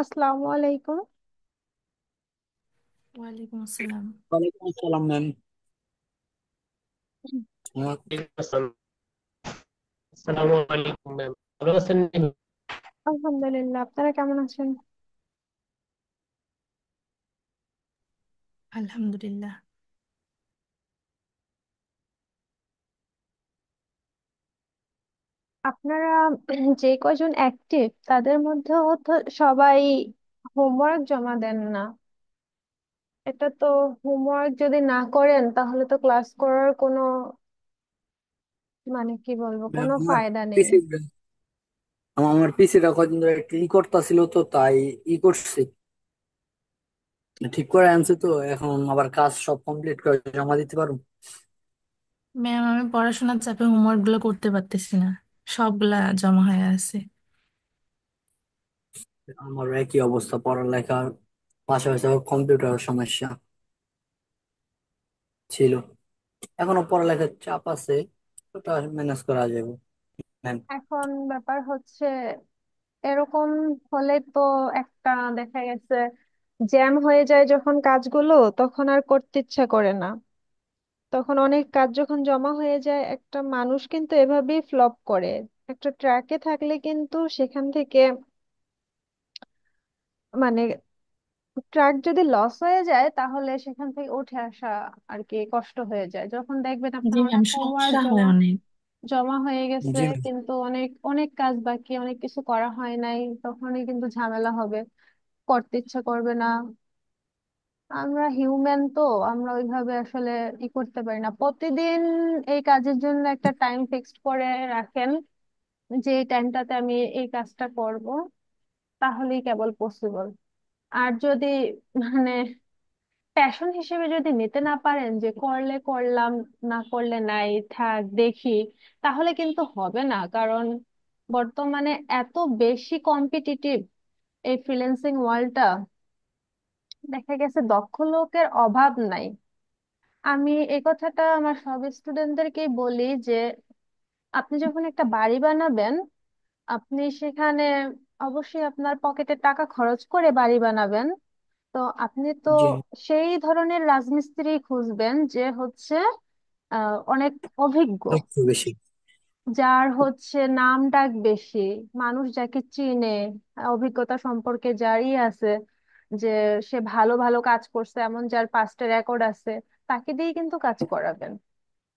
আসসালামু আলাইকুম। ওয়ালাইকুম আসসালাম। ওয়ালাইকুম আসসালাম ম্যাম। আসসালামু আলাইকুম ম্যাম, ভালো আছেন? আলহামদুলিল্লাহ, আপনারা কেমন আছেন? আলহামদুলিল্লাহ। আপনারা যে কয়জন অ্যাক্টিভ তাদের মধ্যেও তো সবাই হোমওয়ার্ক জমা দেন না। এটা তো, হোমওয়ার্ক যদি না করেন তাহলে তো ক্লাস করার কোনো, মানে কি বলবো, ম্যাম কোনো আমার ফায়দা নেই। পিসি আমার পিসিটা কদিন ধরে একটু করতেছিল, তো তাই করছি, ঠিক করে আনছি। তো এখন আবার কাজ সব কমপ্লিট করে জমা দিতে পারবো। ম্যাম, আমি পড়াশোনার চাপে হোমওয়ার্ক গুলো করতে পারতেছি না, সবগুলা জমা হয়ে আছে। আমার একই অবস্থা, পড়ালেখার পাশাপাশি কম্পিউটার সমস্যা ছিল, এখনো পড়ালেখার চাপ আছে, ওটা ম্যানেজ করা যাবে ম্যাম। এখন ব্যাপার হচ্ছে, এরকম হলে তো একটা দেখা গেছে জ্যাম হয়ে যায় যখন কাজগুলো, তখন আর করতে ইচ্ছা করে না। তখন অনেক কাজ যখন জমা হয়ে যায়, একটা মানুষ কিন্তু এভাবেই ফ্লপ করে। একটা ট্র্যাকে থাকলে কিন্তু সেখান থেকে, মানে ট্র্যাক যদি লস হয়ে যায় তাহলে সেখান থেকে উঠে আসা আর কি কষ্ট হয়ে যায়। যখন দেখবেন জি আপনার অনেক ম্যাম, হোমওয়ার্ক সমস্যা হয় জমা অনেক। জমা হয়ে গেছে, জি কিন্তু অনেক অনেক কাজ বাকি, অনেক কিছু করা হয় নাই, তখনই কিন্তু ঝামেলা হবে, করতে ইচ্ছা করবে না। আমরা হিউম্যান তো, আমরা ওইভাবে আসলে করতে পারি না প্রতিদিন। এই কাজের জন্য একটা টাইম ফিক্সড করে রাখেন, যে এই টাইমটাতে আমি এই কাজটা করব, তাহলেই কেবল পসিবল। আর যদি, মানে প্যাশন হিসেবে যদি নিতে না পারেন, যে করলে করলাম, না করলে নাই, থাক দেখি, তাহলে কিন্তু হবে না। কারণ বর্তমানে এত বেশি কম্পিটিটিভ এই ফ্রিল্যান্সিং ওয়ার্ল্ডটা, দেখা গেছে দক্ষ লোকের অভাব নাই। আমি এই কথাটা আমার সব স্টুডেন্টদেরকেই বলি যে আপনি যখন একটা বাড়ি বানাবেন, আপনি সেখানে অবশ্যই আপনার পকেটে টাকা খরচ করে বাড়ি বানাবেন। তো আপনি তো জি। সেই ধরনের রাজমিস্ত্রি খুঁজবেন যে হচ্ছে অনেক অভিজ্ঞ, দক্ষ বেশি। যার হচ্ছে নাম ডাক বেশি, মানুষ যাকে চিনে, অভিজ্ঞতা সম্পর্কে যারই আছে, যে সে ভালো ভালো কাজ করছে এমন, যার পাস্টে রেকর্ড আছে, তাকে দিয়ে কিন্তু কাজ করাবেন।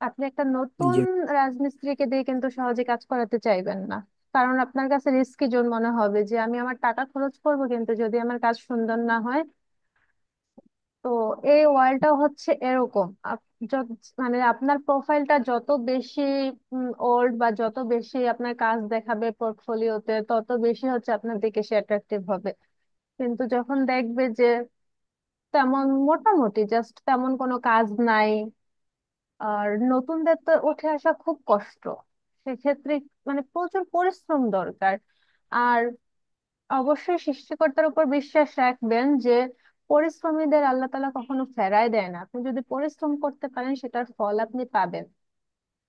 আপনি একটা নতুন জি। রাজমিস্ত্রিকে দিয়ে কিন্তু সহজে কাজ করাতে চাইবেন না। কারণ আপনার কাছে রিস্কি জোন মনে হবে যে আমি আমার টাকা খরচ করবো, কিন্তু যদি আমার কাজ সুন্দর না হয়। তো এই ওয়ার্ল্ডটা হচ্ছে এরকম, মানে আপনার প্রোফাইলটা যত বেশি ওল্ড বা যত বেশি আপনার কাজ দেখাবে পোর্টফোলিওতে, তত বেশি হচ্ছে আপনার দিকে সে অ্যাট্রাকটিভ হবে। কিন্তু যখন দেখবে যে তেমন, মোটামুটি জাস্ট তেমন কোনো কাজ নাই, আর নতুনদের তো উঠে আসা খুব কষ্ট, সেক্ষেত্রে মানে প্রচুর পরিশ্রম দরকার। আর অবশ্যই সৃষ্টিকর্তার উপর বিশ্বাস রাখবেন যে পরিশ্রমীদের আল্লাহ তাআলা কখনো ফেরায় দেয় না। আপনি যদি পরিশ্রম করতে পারেন, সেটার ফল আপনি পাবেন।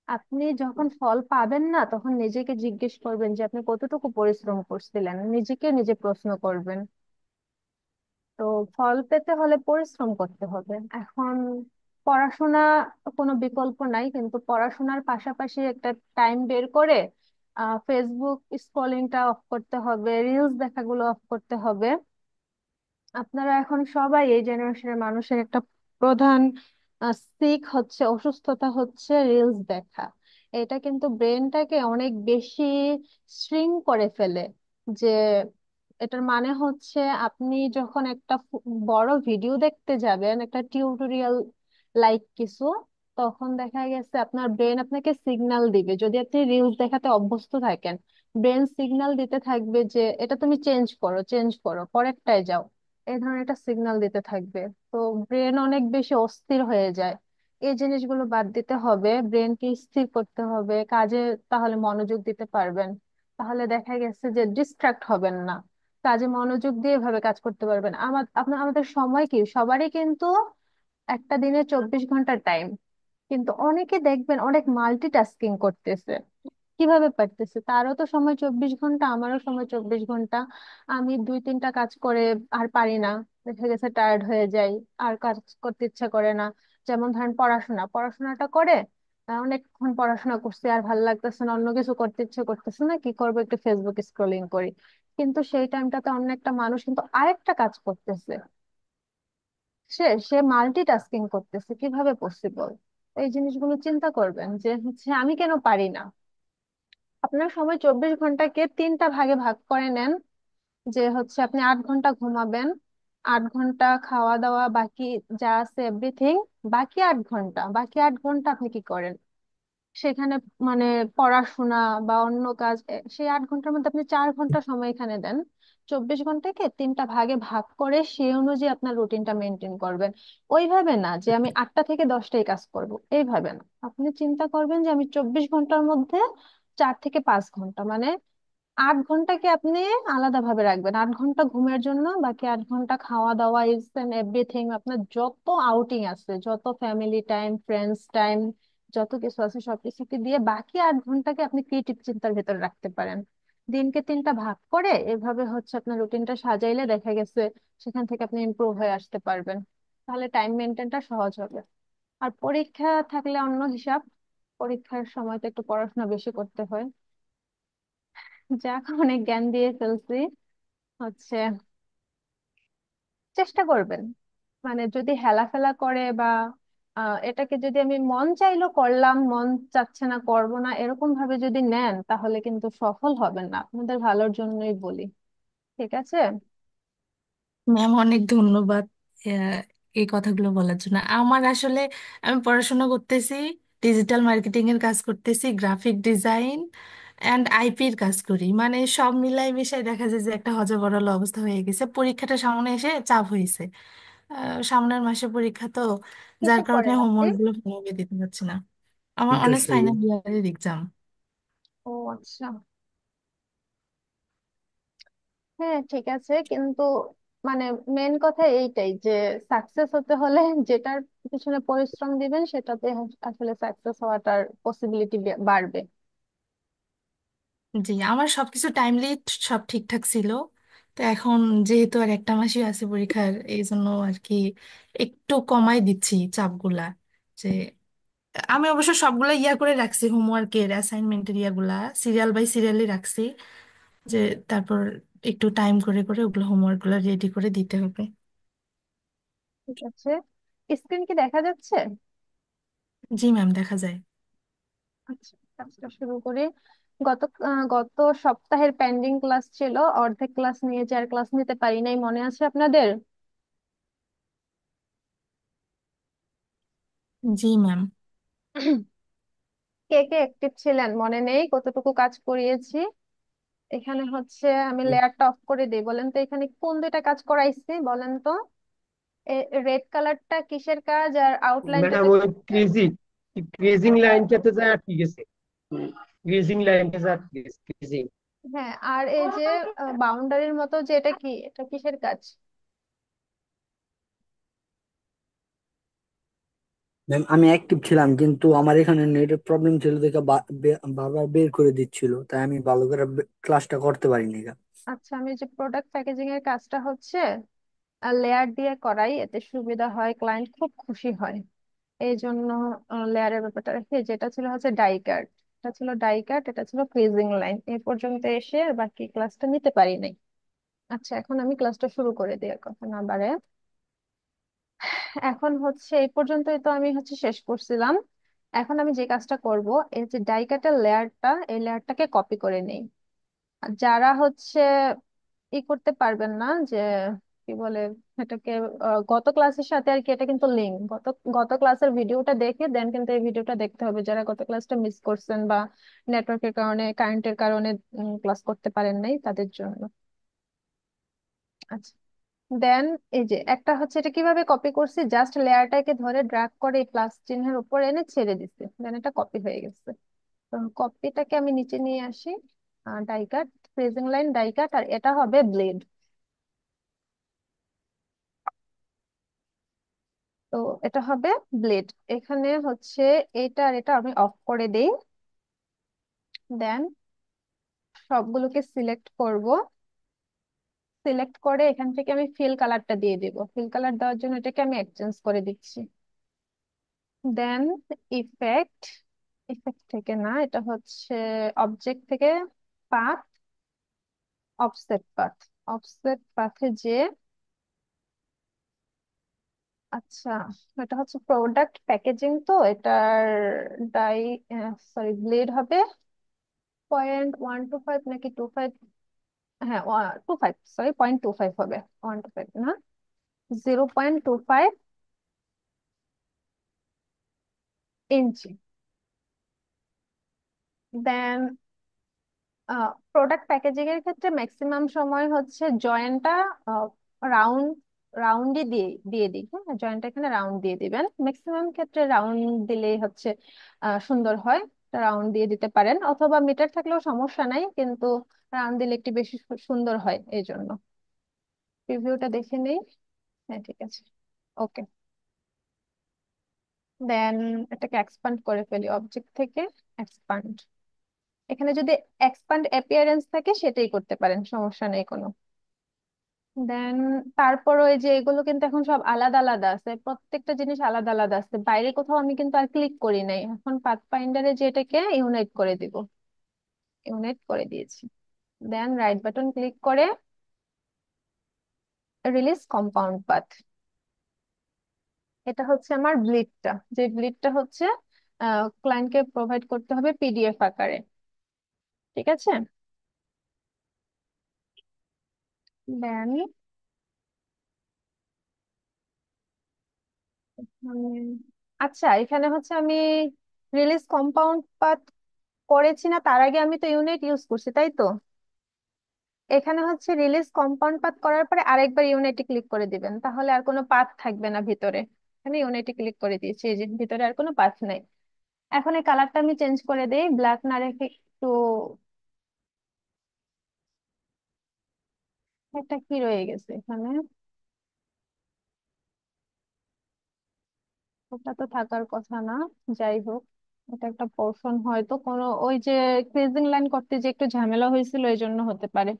আপনি যখন ফল পাবেন না, তখন নিজেকে জিজ্ঞেস করবেন যে আপনি কতটুকু পরিশ্রম করছিলেন, নিজেকে নিজে প্রশ্ন করবেন। তো ফল পেতে হলে পরিশ্রম করতে হবে। এখন পড়াশোনা কোনো বিকল্প নাই, কিন্তু পড়াশোনার পাশাপাশি একটা টাইম বের করে ফেসবুক স্ক্রলিংটা অফ করতে হবে, রিলস দেখাগুলো অফ করতে হবে। আপনারা এখন সবাই, এই জেনারেশনের মানুষের একটা প্রধান সিক হচ্ছে, অসুস্থতা হচ্ছে রিলস দেখা। এটা কিন্তু ব্রেনটাকে অনেক বেশি শ্রিঙ্ক করে ফেলে। যে এটার মানে হচ্ছে, আপনি যখন একটা বড় ভিডিও দেখতে যাবেন, একটা টিউটোরিয়াল লাইক কিছু, তখন দেখা গেছে আপনার ব্রেন আপনাকে সিগন্যাল দিবে। যদি আপনি রিলস দেখাতে অভ্যস্ত থাকেন, ব্রেন সিগন্যাল দিতে থাকবে যে এটা তুমি চেঞ্জ করো, চেঞ্জ করো, পরেরটায় যাও, এই ধরনের একটা সিগন্যাল দিতে থাকবে। তো ব্রেন অনেক বেশি অস্থির হয়ে যায়। এই জিনিসগুলো বাদ দিতে হবে, ব্রেনকে স্থির করতে হবে কাজে, তাহলে মনোযোগ দিতে পারবেন। তাহলে দেখা গেছে যে ডিস্ট্রাক্ট হবেন না, কাজে মনোযোগ দিয়ে এভাবে কাজ করতে পারবেন। আমাদের সময় কি, সবারই কিন্তু একটা দিনে 24 ঘন্টার টাইম, কিন্তু অনেকে দেখবেন অনেক মাল্টিটাস্কিং করতেছে। কিভাবে পারতেছে? তারও তো সময় 24 ঘন্টা, আমারও সময় 24 ঘন্টা। আমি 2-3টা কাজ করে আর পারি না, দেখা গেছে টায়ার্ড হয়ে যাই, আর কাজ করতে ইচ্ছা করে না। যেমন ধরেন পড়াশোনাটা করে অনেকক্ষণ পড়াশোনা করছি, আর ভালো লাগতেছে না, অন্য কিছু করতে ইচ্ছে করতেছে না, কি করবো, একটু ফেসবুক স্ক্রলিং করি। কিন্তু সেই টাইমটাতে অন্য একটা মানুষ কিন্তু আরেকটা কাজ করতেছে, সে সে মাল্টিটাস্কিং করতেছে, কিভাবে পসিবল? এই জিনিসগুলো চিন্তা করবেন যে হচ্ছে আমি কেন পারি না। আপনার সময় 24 ঘন্টাকে 3টা ভাগে ভাগ করে নেন, যে হচ্ছে আপনি 8 ঘন্টা ঘুমাবেন, 8 ঘন্টা খাওয়া দাওয়া, বাকি যা আছে এভরিথিং। বাকি 8 ঘন্টা আপনি কি করেন সেখানে? মানে পড়াশোনা বা অন্য কাজ, সেই 8 ঘন্টার মধ্যে আপনি 4 ঘন্টা সময় এখানে দেন। 24 ঘন্টাকে 3টা ভাগে ভাগ করে সেই অনুযায়ী আপনার রুটিনটা মেনটেন করবেন। ওইভাবে না যে আমি 8টা থেকে 10টাই কাজ করব, এইভাবে না। আপনি চিন্তা করবেন যে আমি 24 ঘন্টার মধ্যে 4 থেকে 5 ঘন্টা, মানে 8 ঘন্টাকে আপনি আলাদাভাবে রাখবেন, 8 ঘন্টা ঘুমের জন্য, বাকি 8 ঘন্টা খাওয়া দাওয়া, ইজ এন্ড এভরিথিং, আপনার যত আউটিং আছে, যত ফ্যামিলি টাইম, ফ্রেন্ডস টাইম, যত কিছু আছে সবকিছুকে দিয়ে বাকি 8 ঘন্টাকে আপনি ক্রিয়েটিভ চিন্তার ভেতর রাখতে পারেন। দিনকে 3টা ভাগ করে এভাবে হচ্ছে আপনার রুটিনটা সাজাইলে দেখা গেছে সেখান থেকে আপনি ইমপ্রুভ হয়ে আসতে পারবেন। তাহলে টাইম মেনটেনটা সহজ হবে। আর পরীক্ষা থাকলে অন্য হিসাব, পরীক্ষার সময় তো একটু পড়াশোনা বেশি করতে হয়। যাক, অনেক জ্ঞান দিয়ে ফেলছি। হচ্ছে চেষ্টা করবেন, মানে যদি হেলাফেলা করে বা এটাকে যদি আমি মন চাইলো করলাম, মন চাচ্ছে না করব না, এরকম ভাবে যদি নেন তাহলে কিন্তু সফল হবেন না। আপনাদের ভালোর জন্যই বলি, ঠিক আছে? ম্যাম অনেক ধন্যবাদ আহ, এই কথাগুলো বলার জন্য। আমার আসলে আমি পড়াশোনা করতেছি, ডিজিটাল মার্কেটিং এর কাজ করতেছি, গ্রাফিক ডিজাইন অ্যান্ড আইপির কাজ করি, মানে সব মিলাই মিশাই দেখা যায় যে একটা হযবরল অবস্থা হয়ে গেছে। পরীক্ষাটা সামনে এসে চাপ হয়েছে, সামনের মাসে পরীক্ষা তো, যার কিসে কারণে পড়েন আপনি? হোমওয়ার্ক গুলো ভালোভাবে দিতে পারছি না। আমার ঠিক অনার্স আছে। ফাইনাল ইয়ারের এক্সাম। ও আচ্ছা। হ্যাঁ ঠিক আছে, কিন্তু মানে মেন কথা এইটাই যে সাকসেস হতে হলে যেটার পিছনে পরিশ্রম দিবেন সেটাতে আসলে সাকসেস হওয়াটার পসিবিলিটি বাড়বে। জি, আমার সবকিছু টাইমলি সব ঠিকঠাক ছিল। তো এখন যেহেতু আর একটা মাসই আছে পরীক্ষার, এই জন্য আর কি একটু কমাই দিচ্ছি চাপগুলা। যে আমি অবশ্য সবগুলা ইয়া করে রাখছি, হোমওয়ার্কের অ্যাসাইনমেন্টের ইয়াগুলা সিরিয়াল বাই সিরিয়ালি রাখছি, যে তারপর একটু টাইম করে করে ওগুলো হোমওয়ার্ক গুলা রেডি করে দিতে হবে। ঠিক আছে, স্ক্রিন কি দেখা যাচ্ছে? জি ম্যাম, দেখা যায়। আচ্ছা, কাজটা শুরু করি। গত সপ্তাহের পেন্ডিং ক্লাস ছিল, অর্ধেক ক্লাস নিয়েছি, আর ক্লাস নিতে পারি নাই, মনে আছে আপনাদের? জি ম্যাম। কে কে অ্যাক্টিভ ছিলেন মনে নেই? কতটুকু কাজ করিয়েছি? এখানে হচ্ছে আমি লেয়ারটা অফ করে দিই, বলেন তো এখানে কোন 2টা কাজ করাইছি বলেন তো? রেড কালারটা কিসের কাজ, আর ম্যাডাম আউটলাইনটাতে ওই ক্রেজিং ক্রেজিং লাইনটাতে যায় ঠিক আছে, ক্রেজিং লাইনটা যায় ঠিক আছে, ক্রেজিং। হ্যাঁ, আর এই যে বাউন্ডারির মতো যে এটা কি, এটা কিসের কাজ? ম্যাম আমি অ্যাক্টিভ ছিলাম, কিন্তু আমার এখানে নেটের প্রবলেম ছিল দেখে বারবার বের করে দিচ্ছিল, তাই আমি ভালো করে ক্লাসটা করতে পারিনি গা। আচ্ছা, আমি যে প্রোডাক্ট প্যাকেজিং এর কাজটা হচ্ছে লেয়ার দিয়ে করাই, এতে সুবিধা হয়, ক্লায়েন্ট খুব খুশি হয়। এই জন্য লেয়ারের ব্যাপারটা রেখে, যেটা ছিল হচ্ছে ডাই কাট, এটা ছিল ডাই কাট, এটা ছিল ফ্রিজিং লাইন, এই পর্যন্ত এসে আর বাকি ক্লাসটা নিতে পারি নাই। আচ্ছা, এখন আমি ক্লাসটা শুরু করে দিই, আর কথা না বাড়ে। এখন হচ্ছে এই পর্যন্তই তো আমি হচ্ছে শেষ করছিলাম। এখন আমি যে কাজটা করব, এই যে ডাই কাটের লেয়ারটা, এই লেয়ারটাকে কপি করে নেই। আর যারা হচ্ছে করতে পারবেন না, যে কি বলে এটাকে, গত ক্লাসের সাথে আর কি, এটা কিন্তু লিঙ্ক, গত গত ক্লাসের ভিডিওটা দেখে দেন কিন্তু এই ভিডিওটা দেখতে হবে, যারা গত ক্লাসটা মিস করছেন বা নেটওয়ার্কের কারণে, কারেন্টের কারণে ক্লাস করতে পারেন নাই, তাদের জন্য। আচ্ছা, দেন এই যে একটা হচ্ছে, এটা কিভাবে কপি করছি, জাস্ট লেয়ারটাকে ধরে ড্র্যাগ করে এই প্লাস চিহ্নের উপর এনে ছেড়ে দিচ্ছি, দেন এটা কপি হয়ে গেছে। তো কপিটাকে আমি নিচে নিয়ে আসি, die cut, ফ্রেজিং line, die cut, আর এটা হবে ব্লেড। তো এটা হবে ব্লেড। এখানে হচ্ছে এটা আর এটা আমি অফ করে দেই, দেন সবগুলোকে সিলেক্ট করব। সিলেক্ট করে এখান থেকে আমি ফিল কালারটা দিয়ে দিব। ফিল কালার দেওয়ার জন্য এটাকে আমি এক্সচেঞ্জ করে দিচ্ছি। দেন ইফেক্ট, ইফেক্ট থেকে না, এটা হচ্ছে অবজেক্ট থেকে পাথ, অফসেট পাথ। অফসেট পাথে যে, আচ্ছা, এটা হচ্ছে প্রোডাক্ট প্যাকেজিং, তো এটার ডাই, সরি, ব্লেড হবে 0.125 নাকি 25, হ্যাঁ 25, সরি 0.25 হবে, 125 না, 0.25 ইঞ্চি। দেন প্রোডাক্ট প্যাকেজিং এর ক্ষেত্রে ম্যাক্সিমাম সময় হচ্ছে জয়েন্টটা রাউন্ড, রাউন্ডই দিয়ে দিয়ে দিই। হ্যাঁ, জয়েন্টটা এখানে রাউন্ড দিয়ে দিবেন। ম্যাক্সিমাম ক্ষেত্রে রাউন্ড দিলেই হচ্ছে সুন্দর হয়। রাউন্ড দিয়ে দিতে পারেন, অথবা মিটার থাকলেও সমস্যা নাই, কিন্তু রাউন্ড দিলে একটু বেশি সুন্দর হয় এই জন্য। রিভিউটা দেখে নেই। হ্যাঁ, ঠিক আছে, ওকে। দেন এটাকে এক্সপান্ড করে ফেলি, অবজেক্ট থেকে এক্সপান্ড। এখানে যদি এক্সপান্ড অ্যাপিয়ারেন্স থাকে সেটাই করতে পারেন, সমস্যা নেই কোনো। দেন তারপর ওই যে এগুলো কিন্তু এখন সব আলাদা আলাদা আছে, প্রত্যেকটা জিনিস আলাদা আলাদা আছে, বাইরে কোথাও আমি কিন্তু আর ক্লিক করি নাই। এখন পাথ ফাইন্ডারে যে এটাকে ইউনাইট করে দিব, ইউনাইট করে দিয়েছি। দেন রাইট বাটন ক্লিক করে রিলিজ কম্পাউন্ড পাথ। এটা হচ্ছে আমার ব্লিডটা, যে ব্লিডটা হচ্ছে ক্লায়েন্টকে প্রোভাইড করতে হবে পিডিএফ আকারে। ঠিক আছে। দেন আচ্ছা, এখানে হচ্ছে আমি রিলিজ কম্পাউন্ড পাথ করেছি না, তার আগে আমি তো ইউনিট ইউজ করছি, তাই তো? এখানে হচ্ছে রিলিজ কম্পাউন্ড পাথ করার পরে আরেকবার ইউনিটে ক্লিক করে দিবেন, তাহলে আর কোনো পাথ থাকবে না ভিতরে। এখানে ইউনিটে ক্লিক করে দিয়েছি, এই যে ভিতরে আর কোনো পাথ নাই। এখন এই কালারটা আমি চেঞ্জ করে দেই, ব্ল্যাক না রেখে একটু, একটা কি রয়ে গেছে এখানে, ওটা তো থাকার কথা না। যাই হোক, এটা একটা পোর্শন, হয়তো কোনো ওই যে ক্রেজিং লাইন করতে যে একটু ঝামেলা হয়েছিল এই জন্য হতে পারে।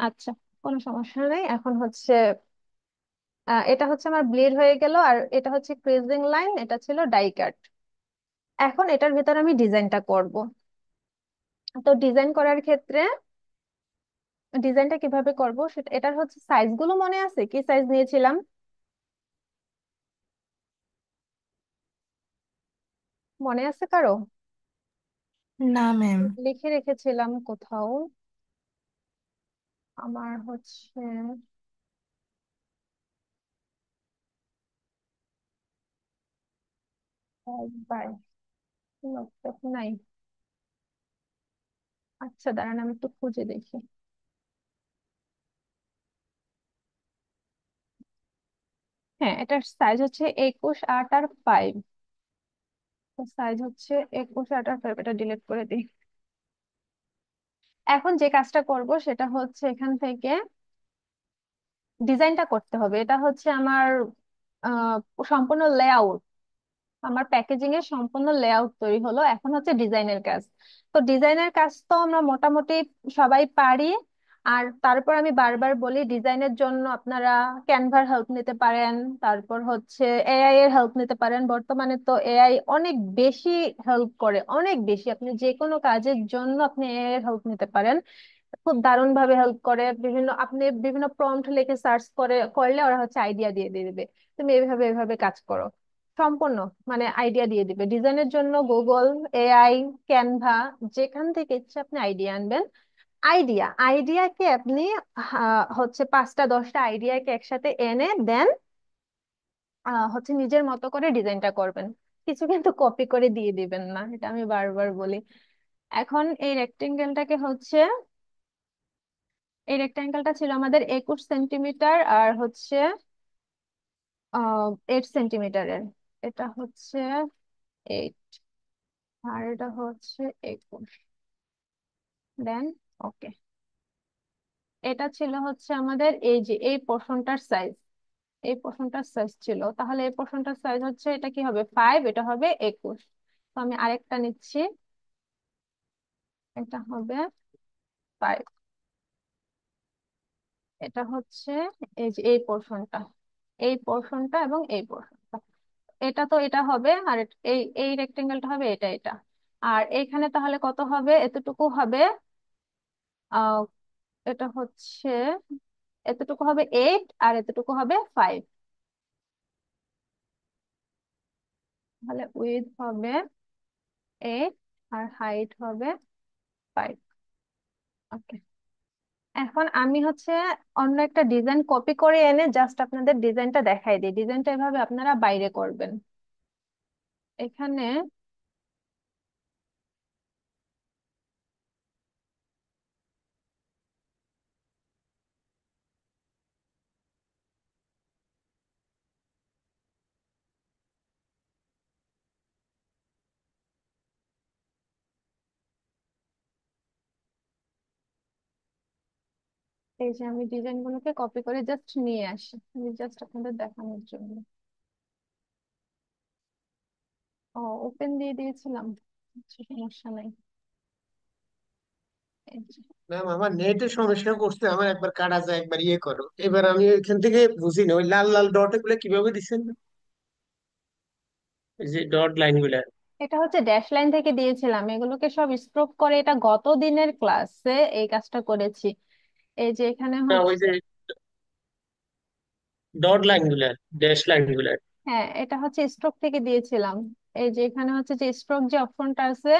আচ্ছা, কোনো সমস্যা নেই। এখন হচ্ছে এটা হচ্ছে আমার ব্লেড হয়ে গেল, আর এটা হচ্ছে ক্রেজিং লাইন, এটা ছিল ডাই কাট। এখন এটার ভিতর আমি ডিজাইনটা করব। তো ডিজাইন করার ক্ষেত্রে ডিজাইনটা কিভাবে করব সেটা, এটার হচ্ছে সাইজ গুলো মনে আছে কি সাইজ নিয়েছিলাম? মনে আছে কারো? না ম্যাম। লিখে রেখেছিলাম কোথাও। আমার হচ্ছে 5 বাই, নোটপ্যাড নাই। আচ্ছা দাঁড়ান, আমি একটু খুঁজে দেখি। হ্যাঁ, এটার সাইজ হচ্ছে 21, 8 আর 5। সাইজ হচ্ছে 21, 8 আর 5, এটা ডিলিট করে দিই। এখন যে কাজটা করব সেটা হচ্ছে এখান থেকে ডিজাইনটা করতে হবে। এটা হচ্ছে আমার আহ, সম্পূর্ণ লেআউট, আমার প্যাকেজিং এর সম্পূর্ণ লেআউট তৈরি হলো। এখন হচ্ছে ডিজাইনের কাজ। তো ডিজাইনের কাজ তো আমরা মোটামুটি সবাই পারি। আর তারপর আমি বারবার বলি, ডিজাইনের জন্য আপনারা ক্যানভার হেল্প নিতে পারেন, তারপর হচ্ছে এআই এর হেল্প নিতে পারেন। বর্তমানে তো এআই অনেক বেশি হেল্প করে, অনেক বেশি। আপনি যে কোনো কাজের জন্য আপনি এআই এর হেল্প নিতে পারেন, খুব দারুণ ভাবে হেল্প করে। আপনি বিভিন্ন প্রম্পট লিখে সার্চ করে করলে ওরা হচ্ছে আইডিয়া দিয়ে দিয়ে দিবে, তুমি এইভাবে এইভাবে কাজ করো, সম্পূর্ণ মানে আইডিয়া দিয়ে দিবে। ডিজাইনের জন্য গুগল, এআই, ক্যানভা, যেখান থেকে ইচ্ছে আপনি আইডিয়া আনবেন। আইডিয়াকে আপনি হচ্ছে 5টা 10টা আইডিয়াকে একসাথে এনে দেন হচ্ছে নিজের মতো করে ডিজাইনটা করবেন। কিছু কিন্তু কপি করে দিয়ে দিবেন না, এটা আমি বারবার বলি। এখন এই রেক্টাঙ্গেলটা ছিল আমাদের 21 সেন্টিমিটার, আর হচ্ছে 8 সেন্টিমিটারের। এটা হচ্ছে 8, আর এটা হচ্ছে 21। দেন ওকে, এটা ছিল হচ্ছে আমাদের এই যে এই পোর্শনটার সাইজ, এই পোর্শনটার সাইজ ছিল। তাহলে এই পোর্শনটার সাইজ হচ্ছে, এটা কি হবে 5, এটা হবে 21। তো আমি আরেকটা নিচ্ছি। এটা হবে 5। এটা হচ্ছে এই যে এই পোর্শনটা, এই পোর্শনটা এবং এই পোর্শনটা, এটা তো এটা হবে, আর এই এই রেক্টেঙ্গেলটা হবে এটা এটা। আর এইখানে তাহলে কত হবে? এতটুকু হবে, আহ এটা হচ্ছে, এতটুকু হবে 8 আর এতটুকু হবে 5। তাহলে উইথ হবে 8 আর হাইট হবে 5। ওকে, এখন আমি হচ্ছে অন্য একটা ডিজাইন কপি করে এনে জাস্ট আপনাদের ডিজাইনটা দেখাই দিই। ডিজাইনটা এভাবে আপনারা বাইরে করবেন। এখানে এই যে আমি ডিজাইন গুলোকে কপি করে জাস্ট নিয়ে আসি, আমি জাস্ট আপনাদের দেখানোর জন্য। ও, ওপেন দিয়ে দিয়েছিলাম, আচ্ছা, সমস্যা নাই। এই যে, ম্যাম আমার নেটের সমস্যা করছে, আমার একবার কাটা যায় একবার ইয়ে করো। এবার আমি এখান থেকে বুঝি না ওই লাল লাল ডট গুলো কিভাবে দিচ্ছেন, এই যে ডট লাইন গুলা। এটা হচ্ছে ড্যাশ লাইন থেকে দিয়েছিলাম, এগুলোকে সব স্ট্রোক করে, এটা গত দিনের ক্লাসে এই কাজটা করেছি। এই যে এখানে না ওই হচ্ছে, যে ডট লাইন গুলা, ড্যাশ লাইন গুলা। হ্যাঁ এটা হচ্ছে স্ট্রোক থেকে দিয়েছিলাম। এই যে এখানে হচ্ছে যে স্ট্রোক যে অপশনটা আছে,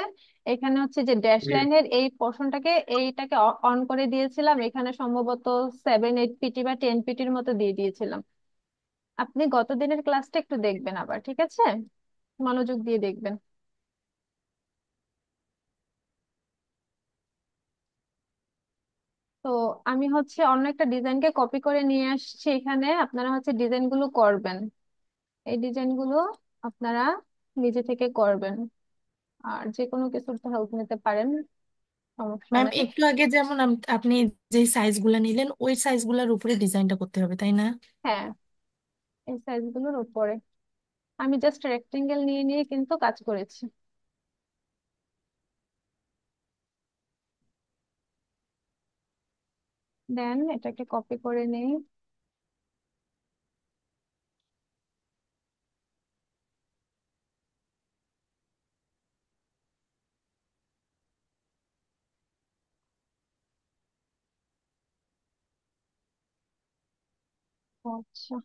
এখানে হচ্ছে যে ড্যাশ লাইনের এই পোর্শনটাকে এইটাকে অন করে দিয়েছিলাম। এখানে সম্ভবত 7-8 পিটি বা 10 পিটির মতো দিয়ে দিয়েছিলাম। আপনি গত দিনের ক্লাসটা একটু দেখবেন আবার, ঠিক আছে? মনোযোগ দিয়ে দেখবেন। তো আমি হচ্ছে অন্য একটা ডিজাইনকে কপি করে নিয়ে আসছি এখানে, আপনারা হচ্ছে ডিজাইনগুলো করবেন। এই ডিজাইনগুলো আপনারা নিজে থেকে করবেন, আর যে কোনো কিছুর তো হেল্প নিতে পারেন, সমস্যা ম্যাম নেই। একটু আগে যেমন আপনি যে সাইজগুলো নিলেন ওই সাইজগুলোর উপরে ডিজাইনটা করতে হবে, তাই না? হ্যাঁ, এই সাইজগুলোর উপরে আমি জাস্ট রেক্টেঙ্গেল নিয়ে নিয়ে কিন্তু কাজ করেছি। দেন এটাকে কপি করে নেই। আচ্ছা,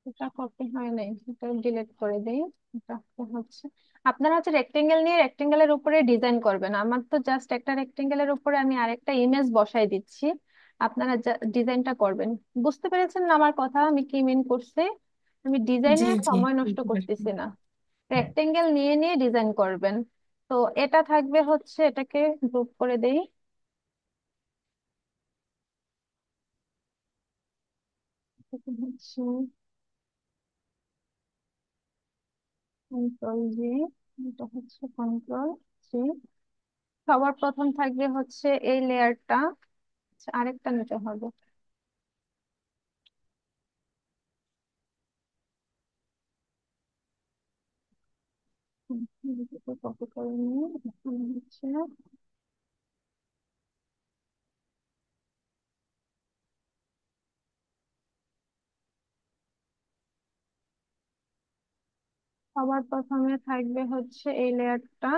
এটা কপি হয় নাই, এটা ডিলিট করে দেই। এটা হচ্ছে, আপনারা হচ্ছে রেক্টেঙ্গেল নিয়ে রেক্টেঙ্গেলের উপরে ডিজাইন করবেন। আমার তো জাস্ট একটা রেক্টেঙ্গেলের উপরে আমি আরেকটা ইমেজ বসাই দিচ্ছি, আপনারা ডিজাইনটা করবেন। বুঝতে পেরেছেন না আমার কথা, আমি কি মিন করছি? আমি জি ডিজাইনে জি, সময় নষ্ট বুঝতে পারছি। করতেছি না, রেক্টেঙ্গেল নিয়ে নিয়ে ডিজাইন করবেন। তো এটা থাকবে হচ্ছে, এটাকে গ্রুপ করে দেই। এটা হচ্ছে কন্ট্রোল জি, এটা হচ্ছে কন্ট্রোল সি। সবার প্রথম থাকবে হচ্ছে এই লেয়ারটা, আরেকটা নিতে হবে। কপি করে নিয়ে এখানে হচ্ছে সবার প্রথমে থাকবে হচ্ছে এই লেয়ারটা,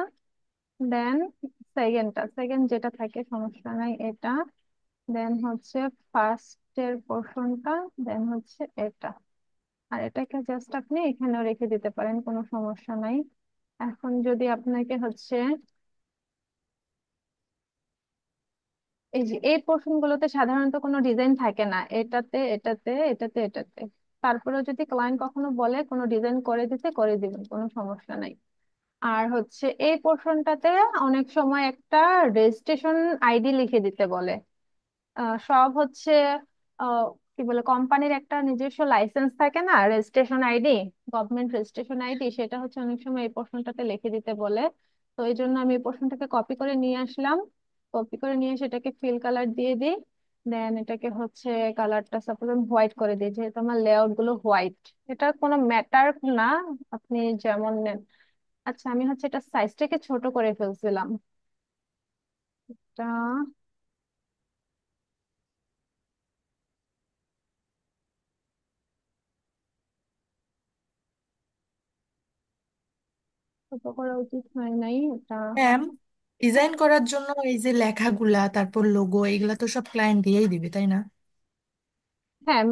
দেন সেকেন্ড যেটা থাকে সমস্যা নাই এটা, দেন হচ্ছে ফার্স্টের পোর্শনটা, দেন হচ্ছে এটা। আর এটাকে জাস্ট আপনি এখানেও রেখে দিতে পারেন, কোনো সমস্যা নাই। এখন যদি আপনাকে হচ্ছে এই যে এই পোর্শন গুলোতে সাধারণত কোনো ডিজাইন থাকে না, এটাতে এটাতে এটাতে এটাতে, তারপরেও যদি ক্লায়েন্ট কখনো বলে কোনো ডিজাইন করে দিতে, করে দিবেন, কোনো সমস্যা নাই। আর হচ্ছে এই পোর্শনটাতে অনেক সময় একটা রেজিস্ট্রেশন আইডি লিখে দিতে বলে। সব হচ্ছে আহ, কি বলে, কোম্পানির একটা নিজস্ব লাইসেন্স থাকে না, registration ID, government registration ID, সেটা হচ্ছে অনেক সময় এই পোর্শনটাতে লিখে দিতে বলে। তো এই জন্য আমি এই পোর্শনটাকে কপি করে নিয়ে আসলাম, কপি করে নিয়ে সেটাকে ফিল কালার দিয়ে দিই। দেন এটাকে হচ্ছে কালারটা সাপোজ আমি হোয়াইট করে দিই, যেহেতু আমার লেআউট গুলো হোয়াইট। এটা কোনো ম্যাটার না, আপনি যেমন নেন। আচ্ছা, আমি হচ্ছে এটা সাইজটাকে ছোট করে ফেলছিলাম। এটা ছোট করা উচিত হয় নাই এটা। ম্যাম, ডিজাইন করার জন্য এই যে লেখাগুলা, তারপর লোগো, এগুলা তো সব ক্লায়েন্ট দিয়েই দিবে, তাই না? হ্যাঁ,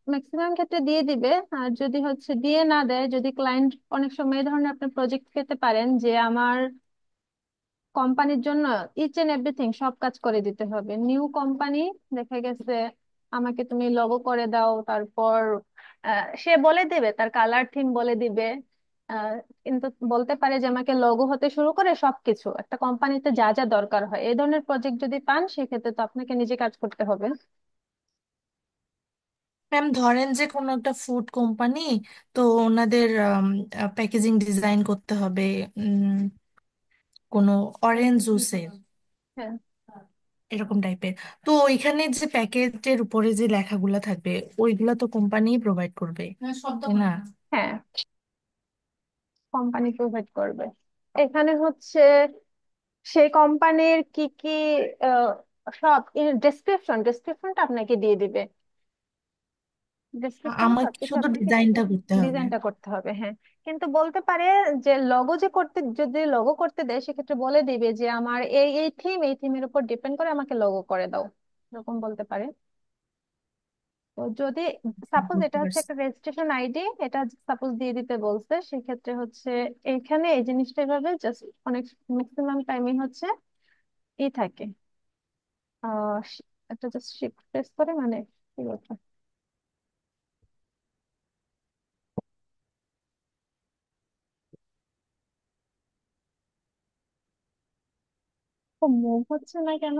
ম্যাক্সিমাম ক্ষেত্রে দিয়ে দিবে। আর যদি হচ্ছে দিয়ে না দেয়, যদি ক্লায়েন্ট অনেক সময় এই ধরনের আপনি প্রজেক্ট পেতে পারেন যে আমার কোম্পানির জন্য ইচ এন্ড এভরিথিং সব কাজ করে দিতে হবে, নিউ কোম্পানি দেখা গেছে আমাকে তুমি লগো করে দাও, তারপর সে বলে দিবে তার কালার থিম বলে দিবে। আহ, কিন্তু বলতে পারে যে আমাকে লগো হতে শুরু করে সবকিছু একটা কোম্পানিতে যা যা দরকার হয়, এই ধরনের প্রজেক্ট যদি পান সেক্ষেত্রে তো আপনাকে নিজে কাজ করতে হবে। ম্যাম, ধরেন যে কোনো একটা ফুড কোম্পানি, তো ওনাদের প্যাকেজিং ডিজাইন করতে হবে, কোনো অরেঞ্জ জুসের, হ্যাঁ, এরকম টাইপের। তো ওইখানে যে প্যাকেটের উপরে যে লেখাগুলা থাকবে, ওইগুলা তো কোম্পানি প্রোভাইড করবে, তাই না? হ্যাঁ, কোম্পানি প্রোভাইড করবে। এখানে হচ্ছে সেই কোম্পানির কি কি আহ, সব ডেসক্রিপশনটা আপনাকে দিয়ে দিবে, ডেসক্রিপশনে আমাকে সবকিছু শুধু আপনাকে ডিজাইনটা করতে হবে। ডিজাইনটা করতে হবে। হ্যাঁ, কিন্তু বলতে পারে যে লগো যে করতে, যদি লগো করতে দেয় সেক্ষেত্রে বলে দিবে যে আমার এই এই থিম, এই থিমের উপর ডিপেন্ড করে আমাকে লগো করে দাও, এরকম বলতে পারে। তো যদি সাপোজ বুঝতে এটা হচ্ছে পারছি। একটা রেজিস্ট্রেশন আইডি, এটা সাপোজ দিয়ে দিতে বলছে, সেক্ষেত্রে হচ্ছে এখানে এই জিনিসটা এভাবে জাস্ট অনেক ম্যাক্সিমাম টাইমই হচ্ছে ই থাকে, একটা জাস্ট শিফট প্রেস করে মানে কি বলবো, মুভ হচ্ছে না কেন,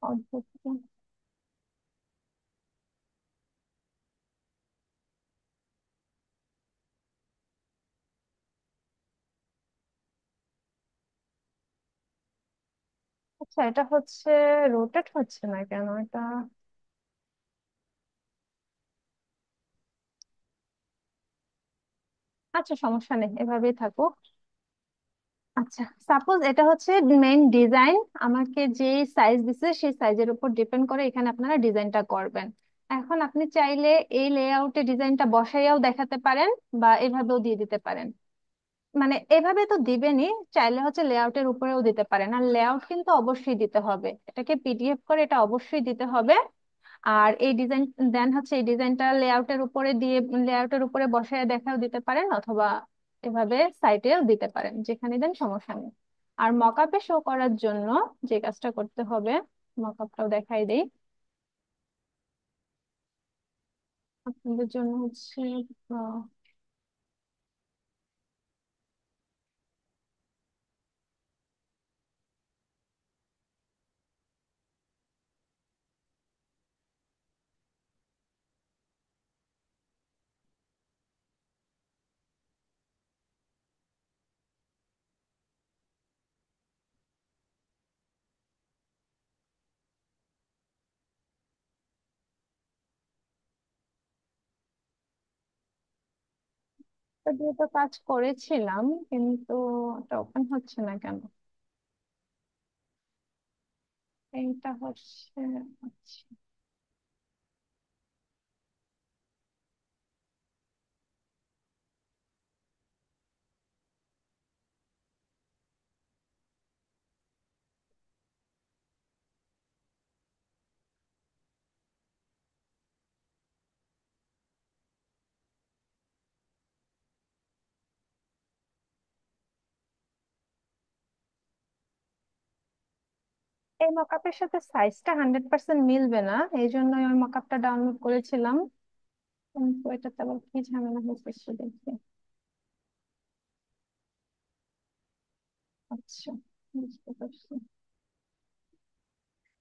অদ্ভুত তো। আচ্ছা, এটা হচ্ছে রোটেট হচ্ছে না কেন এটা। আচ্ছা, সমস্যা নেই, এভাবেই থাকুক। আচ্ছা, সাপোজ এটা হচ্ছে মেইন ডিজাইন, আমাকে যে সাইজ দিছে সেই সাইজের উপর ডিপেন্ড করে এখানে আপনারা ডিজাইনটা করবেন। এখন আপনি চাইলে এই লেআউটে ডিজাইনটা বসাইয়াও দেখাতে পারেন বা এভাবেও দিয়ে দিতে পারেন। মানে এভাবে তো দিবেনই, চাইলে হচ্ছে লেআউটের উপরেও দিতে পারেন। আর লেআউট কিন্তু অবশ্যই দিতে হবে, এটাকে পিডিএফ করে এটা অবশ্যই দিতে হবে। আর এই ডিজাইন দেন হচ্ছে এই ডিজাইনটা লেআউটের উপরে দিয়ে লেআউটের উপরে বসায় দেখাও দিতে পারেন, অথবা এভাবে সাইটেও দিতে পারেন, যেখানে দেন সমস্যা নেই। আর মকআপে শো করার জন্য যে কাজটা করতে হবে, মকআপটাও দেখাই দেই আপনাদের জন্য হচ্ছে। আহ, এটা দিয়ে তো কাজ করেছিলাম, কিন্তু এটা ওপেন হচ্ছে না কেন। এইটা হচ্ছে, আচ্ছা, এই মকআপের সাথে সাইজটা 100% মিলবে না, এই জন্যই ওই মকআপটা ডাউনলোড করেছিলাম। কিন্তু এটাতে আবার কি ঝামেলা হয়েছে একটু দেখি। আচ্ছা, বুঝতে পারছি।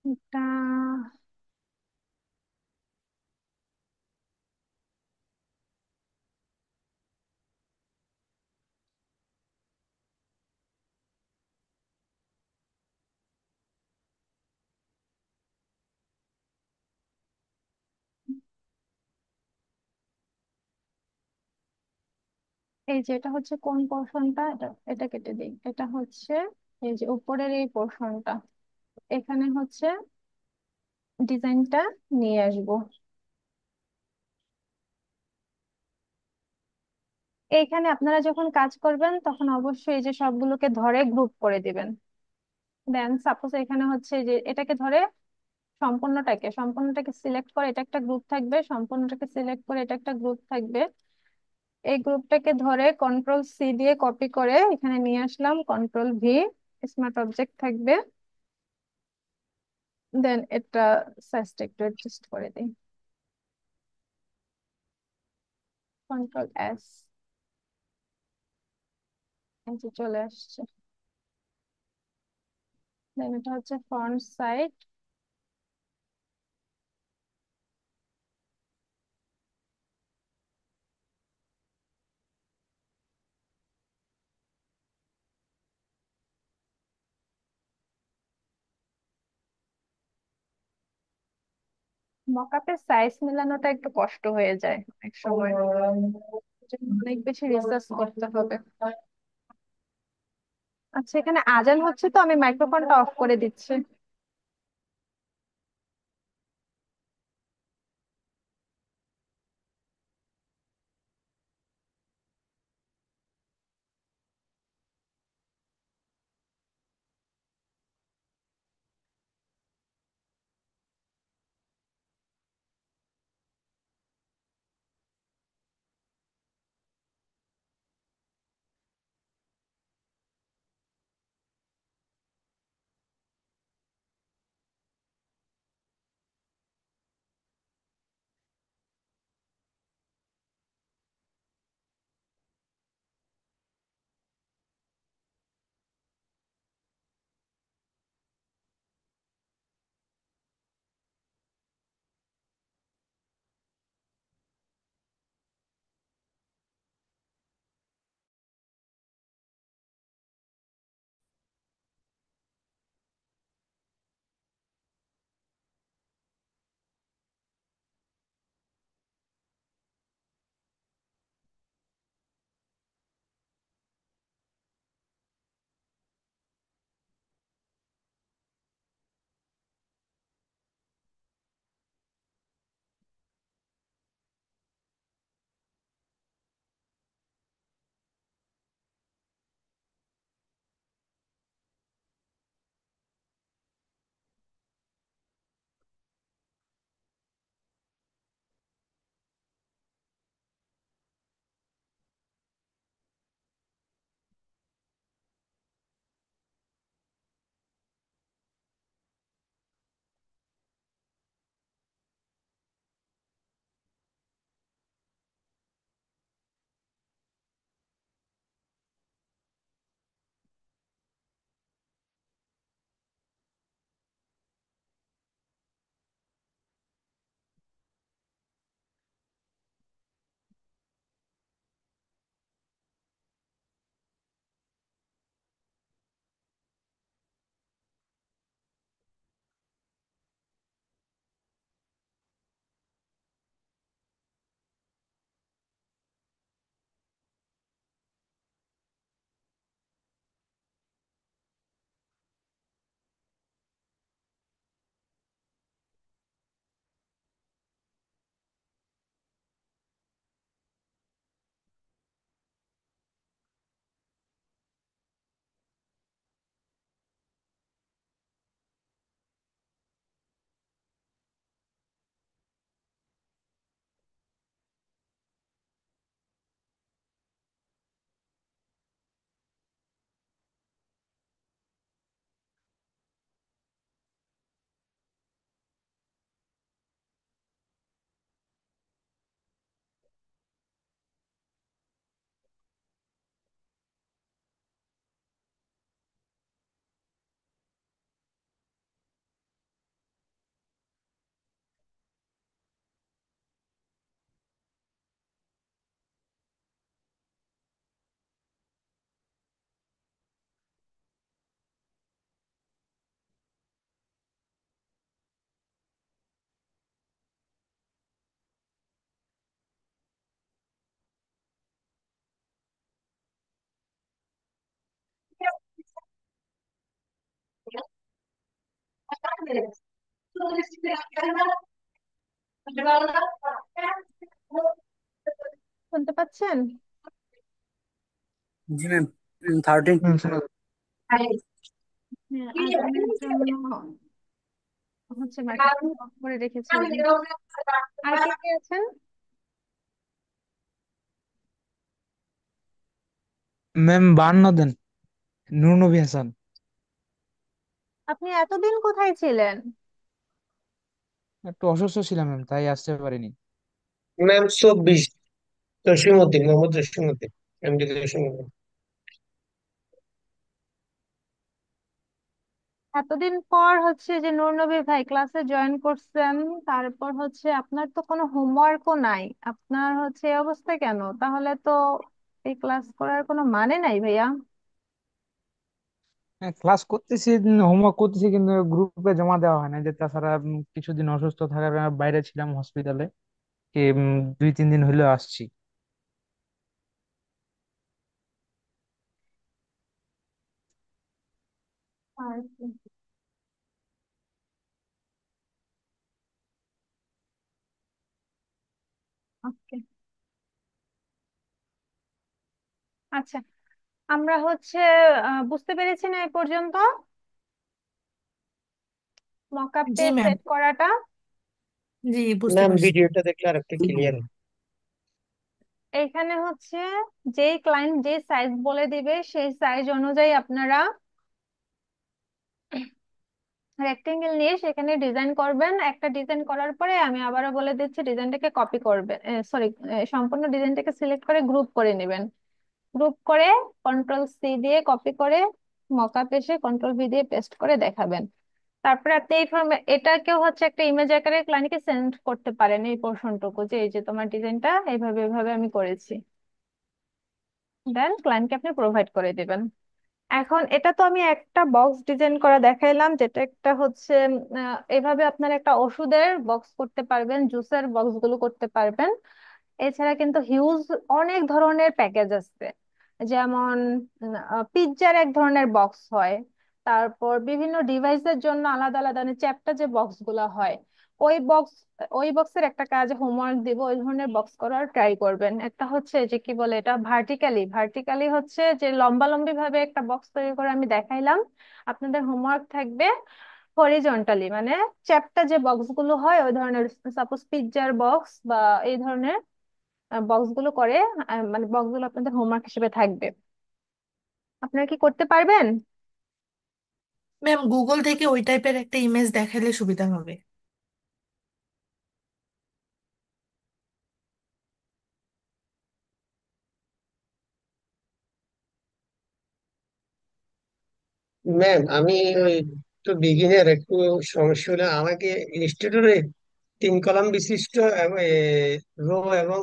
এটা এই যে এটা হচ্ছে কোন পোর্শনটা, এটা এটা কেটে দিই, এটা হচ্ছে এই যে উপরের এই পোর্শনটা, এখানে হচ্ছে ডিজাইনটা নিয়ে আসবো। এইখানে আপনারা যখন কাজ করবেন তখন অবশ্যই এই যে সবগুলোকে ধরে গ্রুপ করে দিবেন। দেন সাপোজ এখানে হচ্ছে যে এটাকে ধরে সম্পূর্ণটাকে সিলেক্ট করে এটা একটা গ্রুপ থাকবে, সম্পূর্ণটাকে সিলেক্ট করে এটা একটা গ্রুপ থাকবে। এই গ্রুপটাকে ধরে কন্ট্রোল সি দিয়ে কপি করে এখানে নিয়ে আসলাম, কন্ট্রোল ভি, স্মার্ট অবজেক্ট থাকবে। দেন এটা সাইজটা একটু অ্যাডজাস্ট করে দিই, কন্ট্রোল এস, এই যে চলে আসছে। দেন এটা হচ্ছে ফন্ট সাইজ। মকআপের সাইজ মেলানোটা একটু কষ্ট হয়ে যায় অনেক সময়, এজন্য অনেক বেশি রিসার্চ করতে হবে। আচ্ছা, এখানে আজান হচ্ছে তো আমি মাইক্রোফোনটা অফ করে দিচ্ছি। শুনতে পাচ্ছেন? জি ম্যাম। 13। হ্যাঁ, আজানের জন্য হচ্ছে মার্কেটিং অফ করে রেখেছিলাম। আর কে কে আছেন? ম্যাম 52 দেন। নূর নবী হাসান। আপনি এতদিন কোথায় ছিলেন? একটু অসুস্থ ছিলাম ম্যাম, তাই আসতে পারিনি। Ma'am 24, Jasimuddin, Mohammad Jasimuddin, MD Jasimuddin. এতদিন পর হচ্ছে যে নূরনবী ভাই ক্লাসে জয়েন করছেন, তারপর হচ্ছে আপনার তো কোনো হোমওয়ার্কও নাই, আপনার হচ্ছে এই অবস্থা কেন? তাহলে তো এই ক্লাস করার কোনো মানে নাই ভাইয়া। হ্যাঁ, ক্লাস করতেছি, হোমওয়ার্ক করতেছি, কিন্তু গ্রুপে জমা দেওয়া হয় না। যে তাছাড়া কিছুদিন অসুস্থ থাকার কারণে বাইরে ছিলাম হসপিটালে। 2-3 দিন হইলো আসছি। ওকে, আচ্ছা, আমরা হচ্ছে বুঝতে পেরেছি না এই পর্যন্ত মকআপে জি ম্যাম। সেট করাটা? জি, বুঝতে ম্যাম পারছি। ভিডিওটা দেখলে আরেকটু ক্লিয়ার। এখানে হচ্ছে যেই ক্লায়েন্ট যে সাইজ বলে দিবে সেই সাইজ অনুযায়ী আপনারা রেক্টেঙ্গেল নিয়ে সেখানে ডিজাইন করবেন। একটা ডিজাইন করার পরে আমি আবারও বলে দিচ্ছি, ডিজাইনটাকে কপি করবেন, সরি, সম্পূর্ণ ডিজাইনটাকে সিলেক্ট করে গ্রুপ করে নেবেন। গ্রুপ করে কন্ট্রোল C দিয়ে কপি করে মকআপ এসে কন্ট্রোল V দিয়ে পেস্ট করে দেখাবেন। তারপরে আপনি এই ফর্মে এটাকেও হচ্ছে একটা ইমেজ আকারে ক্লায়েন্টকে সেন্ড করতে পারেন, এই পোর্শনটুকু যে এই যে তোমার ডিজাইনটা এইভাবে এইভাবে আমি করেছি, দেন ক্লায়েন্টকে আপনি প্রোভাইড করে দিবেন। এখন এটা তো আমি একটা বক্স ডিজাইন করা দেখাইলাম, যেটা একটা হচ্ছে এভাবে আপনার একটা ওষুধের বক্স করতে পারবেন, জুসের বক্স গুলো করতে পারবেন। এছাড়া কিন্তু হিউজ অনেক ধরনের প্যাকেজ আছে, যেমন পিৎজার এক ধরনের বক্স হয়, তারপর বিভিন্ন ডিভাইসের জন্য আলাদা আলাদা চ্যাপ্টার যে বক্স গুলো হয়, ওই বক্স ওই বক্সের একটা কাজ হোমওয়ার্ক দিব, ওই ধরনের বক্স করার ট্রাই করবেন। একটা হচ্ছে যে কি বলে এটা, ভার্টিক্যালি ভার্টিক্যালি হচ্ছে যে লম্বা লম্বি ভাবে একটা বক্স তৈরি করে আমি দেখাইলাম। আপনাদের হোমওয়ার্ক থাকবে হরিজন্টালি, মানে চ্যাপ্টা যে বক্স গুলো হয় ওই ধরনের, সাপোজ পিৎজার বক্স বা এই ধরনের বক্স গুলো করে, মানে বক্স গুলো আপনাদের হোমওয়ার্ক হিসেবে থাকবে। আপনারা কি করতে পারবেন? ম্যাম, গুগল থেকে ওই টাইপের একটা ইমেজ দেখালে সুবিধা হবে। ম্যাম আমি ওই তো বিগিনার, একটু সমস্যা হলে আমাকে ইলিস্ট্রেটরে 3 কলাম বিশিষ্ট রো এবং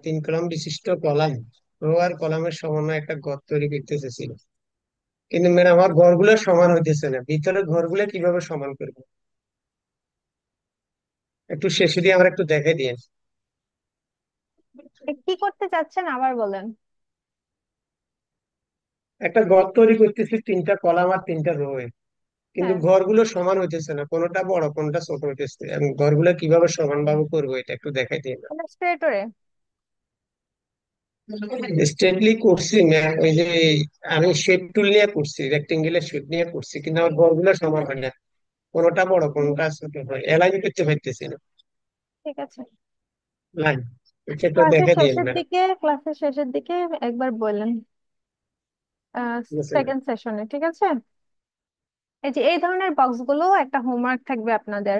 3 কলাম বিশিষ্ট কলাম, রো আর কলামের সমন্বয়ে একটা ঘর তৈরি করতে চেয়েছিল। কিন্তু ম্যাডাম আমার ঘরগুলো সমান হইতেছে না, ভিতরের ঘরগুলো কিভাবে সমান করবো একটু শেষে দিয়ে আমার একটু দেখে দিন। কি করতে চাচ্ছেন আবার বলেন। একটা ঘর তৈরি করতেছি 3টা কলাম আর 3টা রো, কিন্তু হ্যাঁ, ঘরগুলো সমান হইতেছে না, কোনোটা বড় কোনোটা ছোট হইতেছে। আমি ঘরগুলো কিভাবে সমান ভাবে করবো এটা একটু দেখাই দিন। ইলাস্ট্রেটরে। স্ট্রেটলি করছি ম্যাম, ওই যে আমি শেপ টুল নিয়ে করছি, রেক্টেঙ্গেলের শেপ নিয়ে করছি, কিন্তু আমার ঘরগুলো সমান হয় না, কোনোটা বড় কোনোটা ছোট হয়, অ্যালাইন করতে পারতেছি না ঠিক আছে, লাইন। সেটা দেখে দিন ম্যাডাম। ক্লাসের শেষের দিকে একবার বললেন, সেকেন্ড সেশনে, ঠিক আছে? এই যে এই ধরনের বক্স গুলো একটা হোমওয়ার্ক থাকবে আপনাদের।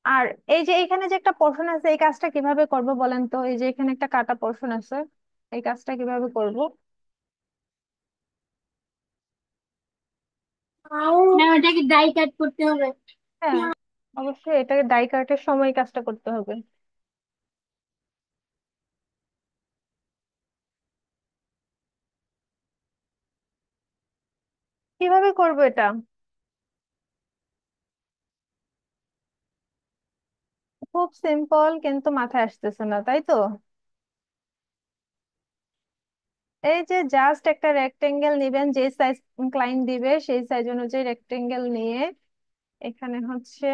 আর এই যে এখানে যে একটা পোর্শন আছে, এই কাজটা কিভাবে করব বলেন তো? এই যে এখানে একটা কাটা পোর্শন আছে, এই কাজটা কিভাবে করব? ম্যাম এটা কি ডাই কাট করতে হবে? হ্যাঁ, অবশ্যই এটাকে ডাই কাটের সময় এই কাজটা করতে হবে। কিভাবে করব এটা? খুব সিম্পল, কিন্তু মাথায় আসতেছে না, তাই তো? এই যে জাস্ট একটা রেক্টেঙ্গেল নিবেন, যে সাইজ ক্লায়েন্ট দিবে সেই সাইজ অনুযায়ী রেক্টেঙ্গেল নিয়ে এখানে হচ্ছে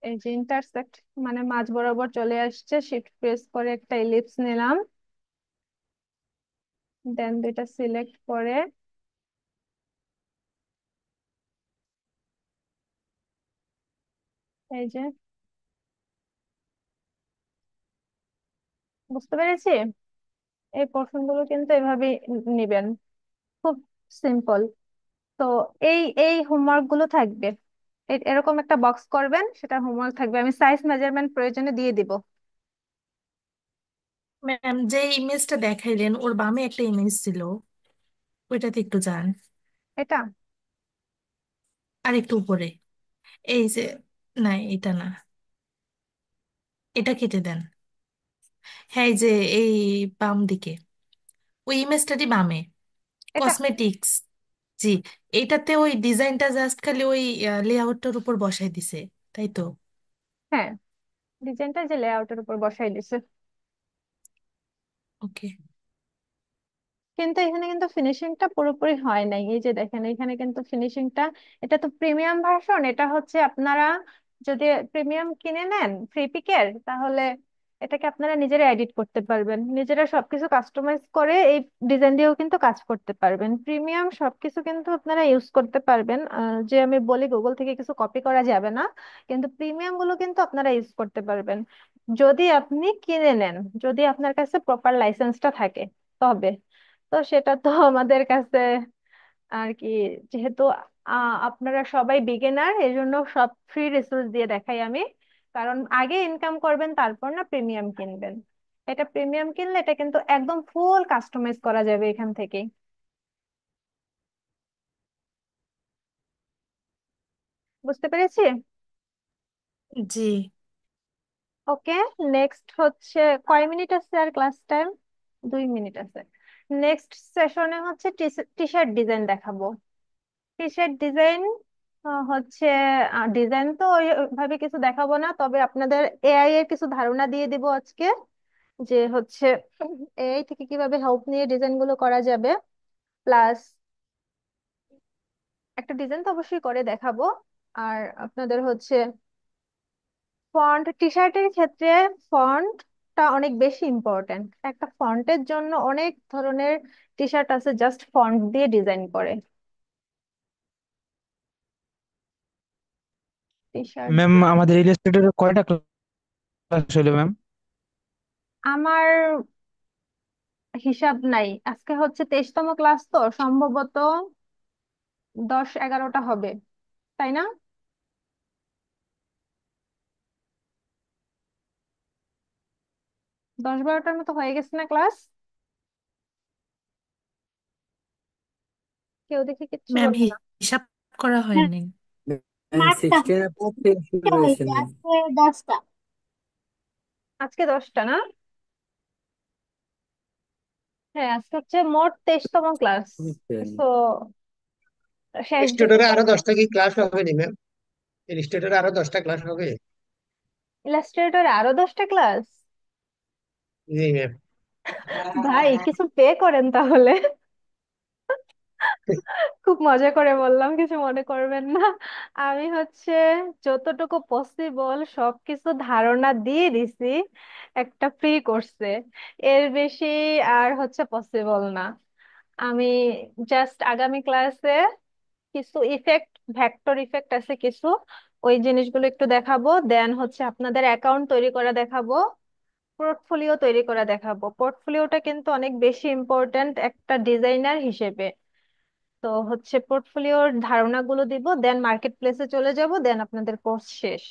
এই যে ইন্টারসেক্ট মানে মাঝ বরাবর চলে আসছে, শিফট প্রেস করে একটা ইলিপস নিলাম, দেন দুইটা সিলেক্ট করে এই যে, বুঝতে পেরেছি। এই পোর্শন গুলো কিন্তু এভাবে নিবেন, খুব সিম্পল। তো এই এই হোমওয়ার্ক গুলো থাকবে, এরকম একটা বক্স করবেন, সেটা হোমওয়ার্ক থাকবে, আমি সাইজ মেজারমেন্ট প্রয়োজনে দিয়ে দিব। ম্যাম, যে ইমেজটা দেখাইলেন ওর বামে একটা ইমেজ ছিল, ওইটাতে একটু যান, এটা আর একটু উপরে। এই যে, না এটা না, এটা কেটে দেন। হ্যাঁ, এই যে এই বাম দিকে ওই ইমেজটারই বামে, এটা কসমেটিক্স। জি, এইটাতে ওই ডিজাইনটা জাস্ট খালি ওই লেআউটটার উপর বসাই দিছে, তাই তো? হ্যাঁ, ডিজাইনটা যে লেআউটের উপর বসাই দিছে। ওকে। কিন্তু এখানে কিন্তু ফিনিশিংটা পুরোপুরি হয় নাই, এই যে দেখেন এখানে কিন্তু ফিনিশিংটা, এটা তো প্রিমিয়াম ভার্সন, এটা হচ্ছে আপনারা যদি প্রিমিয়াম কিনে নেন ফ্রি পিকের, তাহলে এটাকে আপনারা নিজেরা এডিট করতে পারবেন, নিজেরা সবকিছু কাস্টমাইজ করে এই ডিজাইন দিয়েও কিন্তু কাজ করতে পারবেন। প্রিমিয়াম সবকিছু কিন্তু আপনারা ইউজ করতে পারবেন, যে আমি বলি গুগল থেকে কিছু কপি করা যাবে না, কিন্তু প্রিমিয়াম গুলো কিন্তু আপনারা ইউজ করতে পারবেন যদি আপনি কিনে নেন, যদি আপনার কাছে প্রপার লাইসেন্সটা থাকে তবে। তো সেটা তো আমাদের কাছে আর কি, যেহেতু আপনারা সবাই বিগিনার, এই জন্য সব ফ্রি রিসোর্স দিয়ে দেখাই আমি। কারণ আগে ইনকাম করবেন তারপর না প্রিমিয়াম কিনবেন। এটা প্রিমিয়াম কিনলে এটা কিন্তু একদম ফুল কাস্টমাইজ করা যাবে এখান থেকে। বুঝতে পেরেছি। জি ওকে, নেক্সট হচ্ছে কয় মিনিট আছে আর ক্লাস টাইম? 2 মিনিট আছে। নেক্সট সেশনে হচ্ছে টি শার্ট ডিজাইন দেখাবো। টি শার্ট ডিজাইন হচ্ছে, ডিজাইন তো ওইভাবে কিছু দেখাবো না, তবে আপনাদের এআই এর কিছু ধারণা দিয়ে দিব আজকে, যে হচ্ছে এআই থেকে কিভাবে হেল্প নিয়ে ডিজাইন গুলো করা যাবে। প্লাস একটা ডিজাইন তো অবশ্যই করে দেখাবো। আর আপনাদের হচ্ছে ফন্ট, টি শার্টের ক্ষেত্রে ফন্টটা অনেক বেশি ইম্পর্ট্যান্ট। একটা ফন্টের জন্য অনেক ধরনের টি শার্ট আছে জাস্ট ফন্ট দিয়ে ডিজাইন করে। টি শার্ট ম্যাম, আমাদের ইলাস্ট্রেটরের কয়টা ক্লাস হলো ম্যাম? আমার হিসাব নাই, আজকে হচ্ছে 23তম ক্লাস, তো সম্ভবত 10-11টা হবে, তাই না? 10-12টার মতো হয়ে গেছে না ক্লাস? কেউ দেখে কিচ্ছু ম্যাম, বলবে না। হিসাব করা হ্যাঁ, হয়নি। 8টা 16-এর পর থেকে শুরু হয়েছে হয়েছে, ম্যাম। আজকে 10টা। আজকে 10টা না? হ্যাঁ, আজকে হচ্ছে মোট 23তম ক্লাস। বুঝছেন? তো শেষ দিকে ইনস্টিটিউটরে আরো 10টা কি ক্লাস হবে নি ম্যাম? ইনস্টিটিউটরে আরো 10টা ক্লাস হবে? ইলাস্ট্রেটরে আরো 10টা ক্লাস? জি ম্যাম। ভাই কিছু পে করেন তাহলে। খুব মজা করে বললাম, কিছু মনে করবেন না। আমি হচ্ছে যতটুকু পসিবল সবকিছু ধারণা দিয়ে দিছি একটা ফ্রি কোর্সে, এর বেশি আর হচ্ছে পসিবল না। আমি জাস্ট আগামী ক্লাসে কিছু ইফেক্ট, ভেক্টর ইফেক্ট আছে কিছু, ওই জিনিসগুলো একটু দেখাবো, দেন হচ্ছে আপনাদের অ্যাকাউন্ট তৈরি করা দেখাবো, পোর্টফোলিও তৈরি করা দেখাবো। পোর্টফোলিওটা কিন্তু অনেক বেশি ইম্পর্ট্যান্ট একটা ডিজাইনার হিসেবে। তো হচ্ছে পোর্টফোলিওর ধারণাগুলো দিব, দেন মার্কেট প্লেসে চলে যাব, দেন আপনাদের কোর্স শেষ।